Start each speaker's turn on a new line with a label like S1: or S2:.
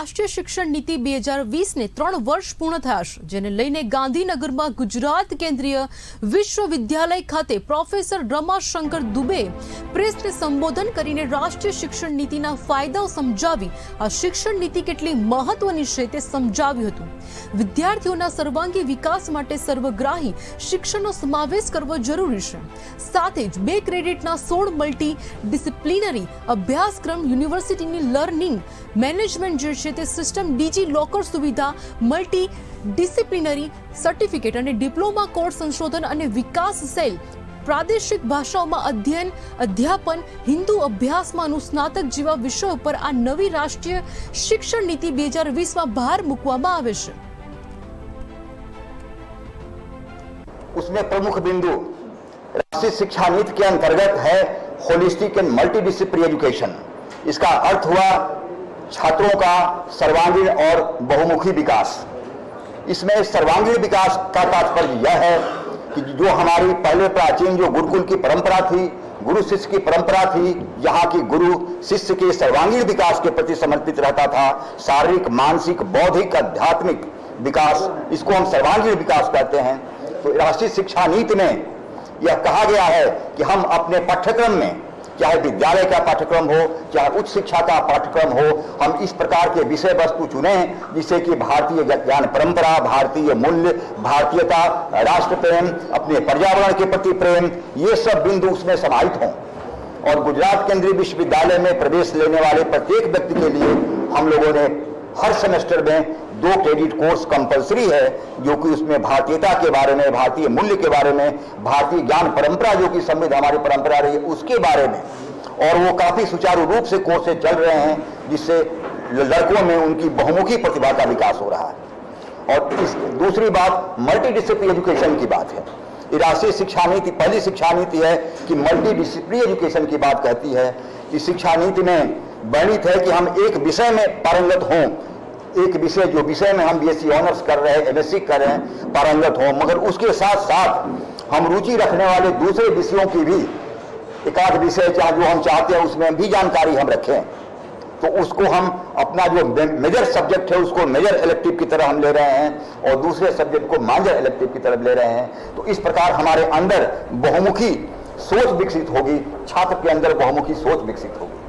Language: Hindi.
S1: રાષ્ટ્રીય શિક્ષણ નીતિ 2020 ને 3 વર્ષ પૂર્ણ થયા છે, જેને લઈને ગાંધીનગરમાં ગુજરાત કેન્દ્રીય વિશ્વવિદ્યાલય ખાતે પ્રોફેસર રમાશંકર દુબે પ્રેસને સંબોધન કરીને રાષ્ટ્રીય શિક્ષણ નીતિના ફાયદાઓ સમજાવી આ શિક્ષણ નીતિ કેટલી મહત્વની છે તે સમજાવ્યું હતું। વિદ્યાર્થીઓના સર્વાંગી વિકાસ માટે સર્વગ્રાહી શિક્ષણનો સમાવેશ કરવો જરૂરી છે। સાથે જ 2 ક્રેડિટના 16 મલ્ટી ડિસિપ્લિનરી અભ્યાસક્રમ યુનિવર્સિટીની લર્નિંગ મેનેજમેન્ટ જે છે તે સિસ્ટમ ડીજી લોકર સુવિધા મલ્ટી ડિસિપ્લિનરી સર્ટિફિકેટ અને ડિપ્લોમા કોર્સ સંશોધન અને વિકાસ સેલ પ્રાદેશિક ભાષાઓમાં અધ્યયન અધ્યાપન હિન્દુ અભ્યાસમાં અનુસ્નાતક જેવા વિષયો પર આ નવી રાષ્ટ્રીય શિક્ષણ નીતિ 2020 માં ભાર મૂકવામાં આવે છે।
S2: उसमें प्रमुख बिंदु राष्ट्रीय शिक्षा नीति के अंतर्गत है होलिस्टिक एंड मल्टीडिसिप्लिनरी एजुकेशन। इसका अर्थ हुआ छात्रों का सर्वांगीण और बहुमुखी विकास। इसमें सर्वांगीण विकास का तात्पर्य यह है कि जो हमारी पहले प्राचीन जो गुरुकुल की परंपरा थी, गुरु शिष्य की परंपरा थी, यहाँ की गुरु शिष्य के सर्वांगीण विकास के प्रति समर्पित रहता था। शारीरिक, मानसिक, बौद्धिक, आध्यात्मिक विकास, इसको हम सर्वांगीण विकास कहते हैं। तो राष्ट्रीय शिक्षा नीति में यह कहा गया है कि हम अपने पाठ्यक्रम में, चाहे विद्यालय का पाठ्यक्रम हो, चाहे उच्च शिक्षा का पाठ्यक्रम हो, हम इस प्रकार के विषय वस्तु चुने जिससे कि भारतीय ज्ञान परंपरा, भारतीय मूल्य, भारतीयता, राष्ट्र प्रेम, अपने पर्यावरण के प्रति प्रेम, ये सब बिंदु उसमें समाहित हों। और गुजरात केंद्रीय विश्वविद्यालय में प्रवेश लेने वाले प्रत्येक व्यक्ति के लिए हम लोगों ने हर सेमेस्टर में 2 क्रेडिट कोर्स कंपलसरी है, जो कि उसमें भारतीयता के बारे में, भारतीय मूल्य के बारे में, भारतीय ज्ञान परंपरा जो कि समृद्ध हमारी परंपरा रही है उसके बारे में, और वो काफी सुचारू रूप से कोर्सेज चल रहे हैं, जिससे लड़कों में उनकी बहुमुखी प्रतिभा का विकास हो रहा है। और इस दूसरी बात मल्टीडिसिप्लिनरी एजुकेशन की बात है। ये राष्ट्रीय शिक्षा नीति पहली शिक्षा नीति है कि मल्टीडिसिप्लिनरी एजुकेशन की बात कहती है। इस शिक्षा नीति में वर्णित है कि हम एक विषय में पारंगत हों, एक विषय जो विषय में हम बीएससी ऑनर्स कर रहे हैं, एमएससी कर रहे हैं, पारंगत हों, मगर उसके साथ साथ हम रुचि रखने वाले दूसरे विषयों की भी एकाध विषय चाहे जो हम चाहते हैं उसमें भी जानकारी हम रखें। तो उसको हम अपना जो मेजर सब्जेक्ट है उसको मेजर इलेक्टिव की तरह हम ले रहे हैं और दूसरे सब्जेक्ट को माइनर इलेक्टिव की तरफ ले रहे हैं। तो इस प्रकार हमारे अंदर बहुमुखी सोच विकसित होगी, छात्र के अंदर बहुमुखी सोच विकसित होगी।